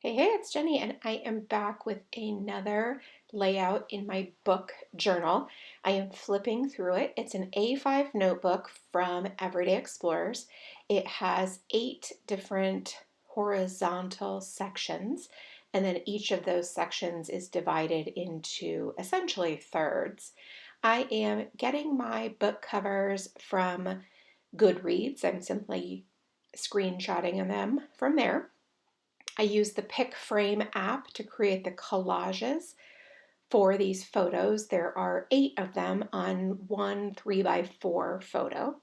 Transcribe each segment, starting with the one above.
Hey, it's Jenny, and I am back with another layout in my book journal. I am flipping through it. It's an A5 notebook from Everyday Explorers. It has 8 different horizontal sections, and then each of those sections is divided into essentially thirds. I am getting my book covers from Goodreads. I'm simply screenshotting them from there. I use the Pick Frame app to create the collages for these photos. There are 8 of them on one 3x4 photo.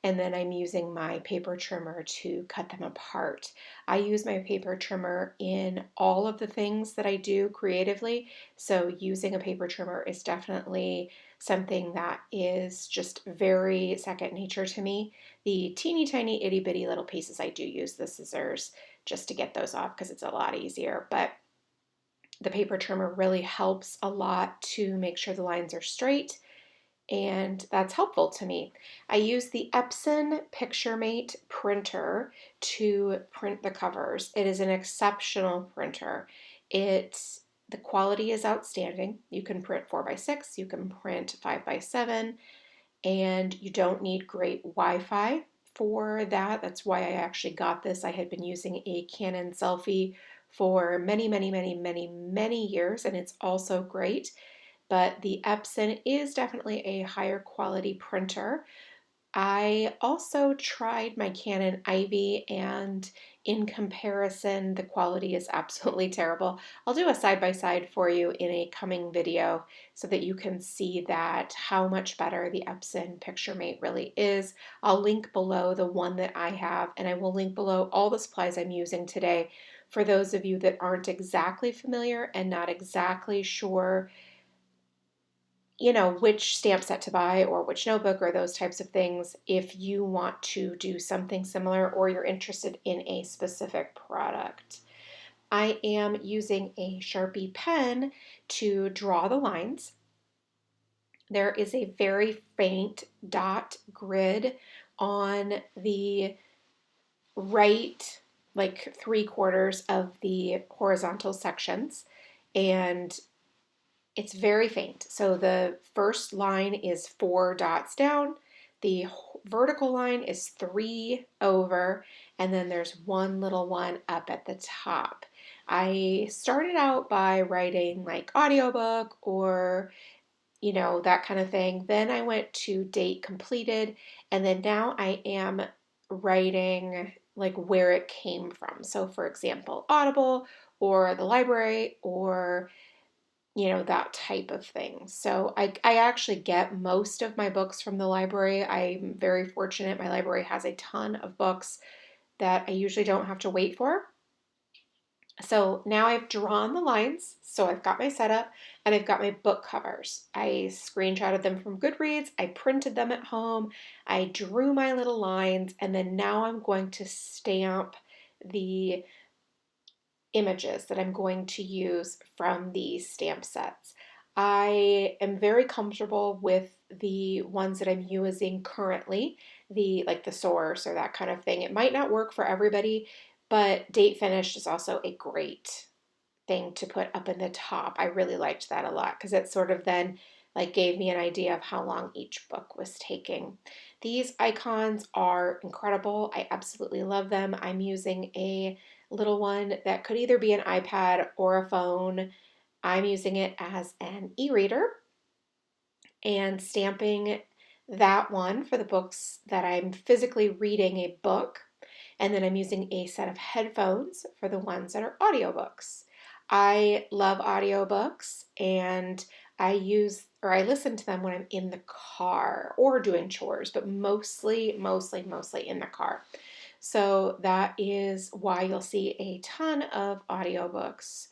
And then I'm using my paper trimmer to cut them apart. I use my paper trimmer in all of the things that I do creatively. So using a paper trimmer is definitely something that is just very second nature to me. The teeny tiny itty bitty little pieces, I do use the scissors just to get those off because it's a lot easier. But the paper trimmer really helps a lot to make sure the lines are straight, and that's helpful to me. I use the Epson PictureMate printer to print the covers. It is an exceptional printer. The quality is outstanding. You can print 4x6, you can print 5x7, and you don't need great Wi-Fi for that. That's why I actually got this. I had been using a Canon Selfie for many, many, many, many, many years, and it's also great. But the Epson is definitely a higher quality printer. I also tried my Canon Ivy, and in comparison, the quality is absolutely terrible. I'll do a side by side for you in a coming video so that you can see that how much better the Epson PictureMate really is. I'll link below the one that I have, and I will link below all the supplies I'm using today for those of you that aren't exactly familiar and not exactly sure which stamp set to buy or which notebook or those types of things if you want to do something similar or you're interested in a specific product. I am using a Sharpie pen to draw the lines. There is a very faint dot grid on the right, like 3/4 of the horizontal sections, and it's very faint. So the first line is 4 dots down, the vertical line is 3 over, and then there's one little one up at the top. I started out by writing like audiobook or that kind of thing. Then I went to date completed, and then now I am writing like where it came from. So for example, Audible or the library or that type of thing. So I actually get most of my books from the library. I'm very fortunate. My library has a ton of books that I usually don't have to wait for. So now I've drawn the lines. So I've got my setup and I've got my book covers. I screenshotted them from Goodreads. I printed them at home. I drew my little lines, and then now I'm going to stamp the images that I'm going to use from these stamp sets. I am very comfortable with the ones that I'm using currently, the source or that kind of thing. It might not work for everybody, but date finished is also a great thing to put up in the top. I really liked that a lot because it sort of then like gave me an idea of how long each book was taking. These icons are incredible. I absolutely love them. I'm using a little one that could either be an iPad or a phone. I'm using it as an e-reader and stamping that one for the books that I'm physically reading a book. And then I'm using a set of headphones for the ones that are audiobooks. I love audiobooks, and I listen to them when I'm in the car or doing chores, but mostly in the car. So that is why you'll see a ton of audiobooks.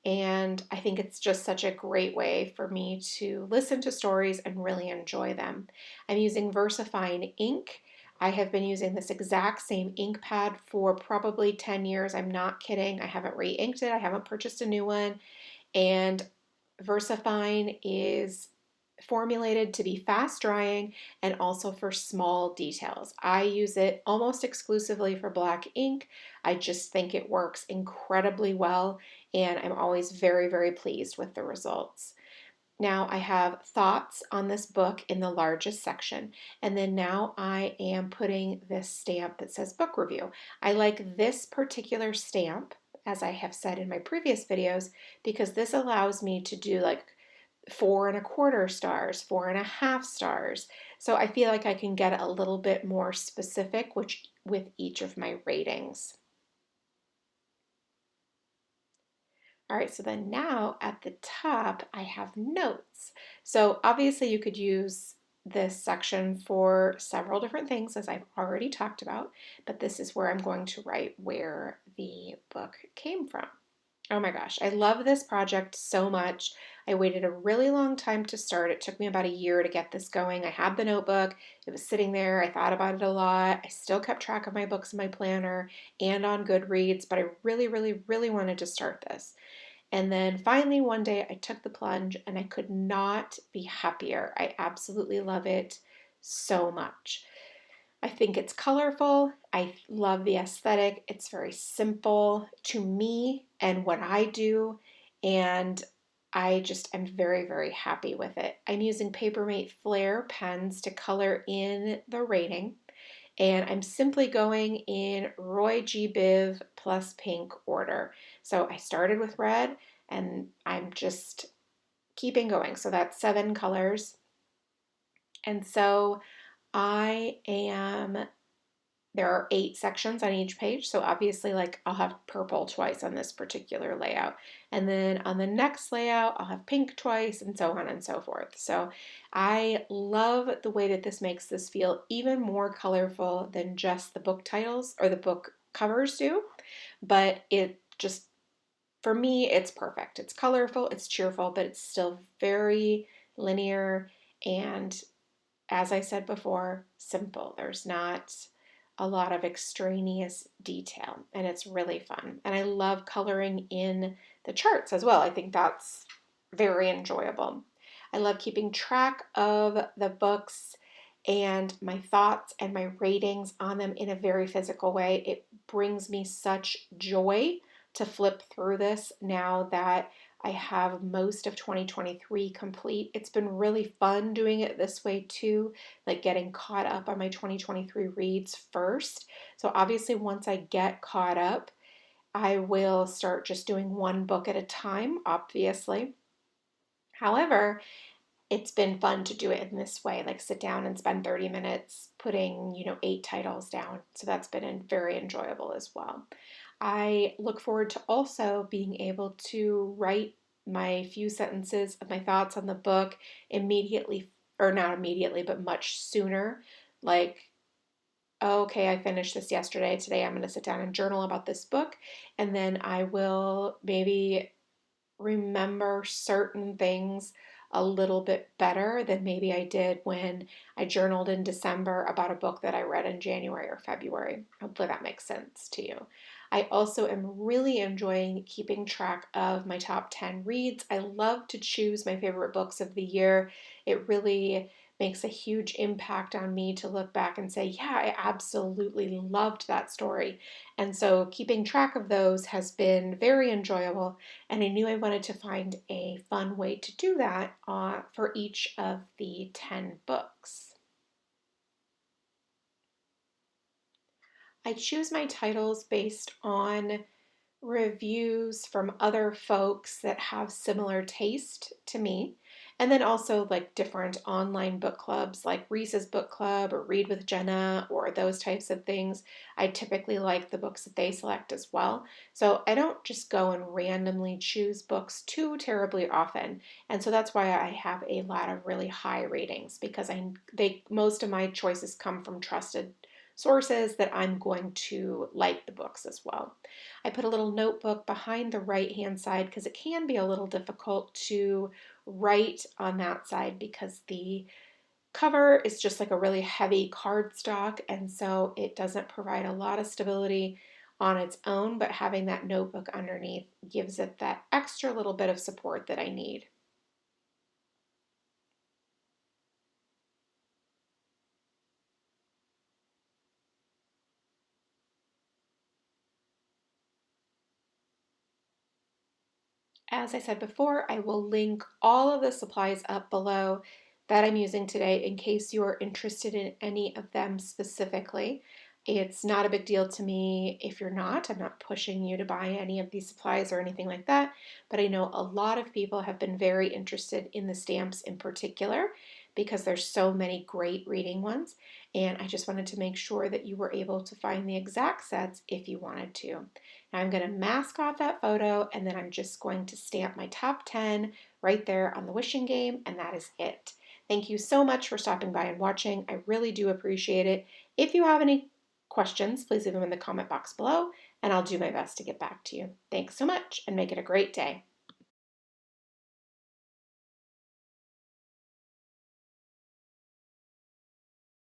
And I think it's just such a great way for me to listen to stories and really enjoy them. I'm using VersaFine ink. I have been using this exact same ink pad for probably 10 years. I'm not kidding. I haven't re-inked it. I haven't purchased a new one. And VersaFine is formulated to be fast drying and also for small details. I use it almost exclusively for black ink. I just think it works incredibly well, and I'm always very, very pleased with the results. Now I have thoughts on this book in the largest section, and then now I am putting this stamp that says book review. I like this particular stamp, as I have said in my previous videos, because this allows me to do like 4.25 stars, 4.5 stars. So I feel like I can get a little bit more specific with each of my ratings. All right, so then now at the top, I have notes. So obviously you could use this section for several different things, as I've already talked about, but this is where I'm going to write where the book came from. Oh my gosh, I love this project so much. I waited a really long time to start. It took me about a year to get this going. I had the notebook, it was sitting there. I thought about it a lot. I still kept track of my books in my planner and on Goodreads, but I really, really, really wanted to start this. And then finally, one day, I took the plunge and I could not be happier. I absolutely love it so much. I think it's colorful. I love the aesthetic. It's very simple to me and what I do. And I just am very, very happy with it. I'm using Papermate Flair pens to color in the rating. And I'm simply going in Roy G. Biv plus pink order. So I started with red and I'm just keeping going. So that's 7 colors. And so I am there are 8 sections on each page, so obviously like I'll have purple twice on this particular layout. And then on the next layout, I'll have pink twice and so on and so forth. So I love the way that this makes this feel even more colorful than just the book titles or the book covers do. But it just, for me, it's perfect. It's colorful, it's cheerful, but it's still very linear and, as I said before, simple. There's not a lot of extraneous detail, and it's really fun. And I love coloring in the charts as well. I think that's very enjoyable. I love keeping track of the books and my thoughts and my ratings on them in a very physical way. It brings me such joy to flip through this now that I have most of 2023 complete. It's been really fun doing it this way too, like getting caught up on my 2023 reads first. So obviously once I get caught up, I will start just doing one book at a time, obviously. However, it's been fun to do it in this way, like sit down and spend 30 minutes putting, 8 titles down. So that's been very enjoyable as well. I look forward to also being able to write my few sentences of my thoughts on the book immediately, or not immediately, but much sooner. Like, oh, okay, I finished this yesterday. Today I'm going to sit down and journal about this book, and then I will maybe remember certain things a little bit better than maybe I did when I journaled in December about a book that I read in January or February. Hopefully that makes sense to you. I also am really enjoying keeping track of my top 10 reads. I love to choose my favorite books of the year. It really makes a huge impact on me to look back and say, yeah, I absolutely loved that story. And so keeping track of those has been very enjoyable, and I knew I wanted to find a fun way to do that for each of the 10 books. I choose my titles based on reviews from other folks that have similar taste to me. And then also like different online book clubs like Reese's Book Club or Read with Jenna or those types of things. I typically like the books that they select as well. So I don't just go and randomly choose books too terribly often. And so that's why I have a lot of really high ratings, because most of my choices come from trusted sources that I'm going to like the books as well. I put a little notebook behind the right hand side because it can be a little difficult to write on that side because the cover is just like a really heavy cardstock, and so it doesn't provide a lot of stability on its own, but having that notebook underneath gives it that extra little bit of support that I need. As I said before, I will link all of the supplies up below that I'm using today in case you are interested in any of them specifically. It's not a big deal to me if you're not. I'm not pushing you to buy any of these supplies or anything like that, but I know a lot of people have been very interested in the stamps in particular because there's so many great reading ones, and I just wanted to make sure that you were able to find the exact sets if you wanted to. Now I'm going to mask off that photo, and then I'm just going to stamp my top 10 right there on the wishing game, and that is it. Thank you so much for stopping by and watching. I really do appreciate it. If you have any questions, please leave them in the comment box below, and I'll do my best to get back to you. Thanks so much, and make it a great day.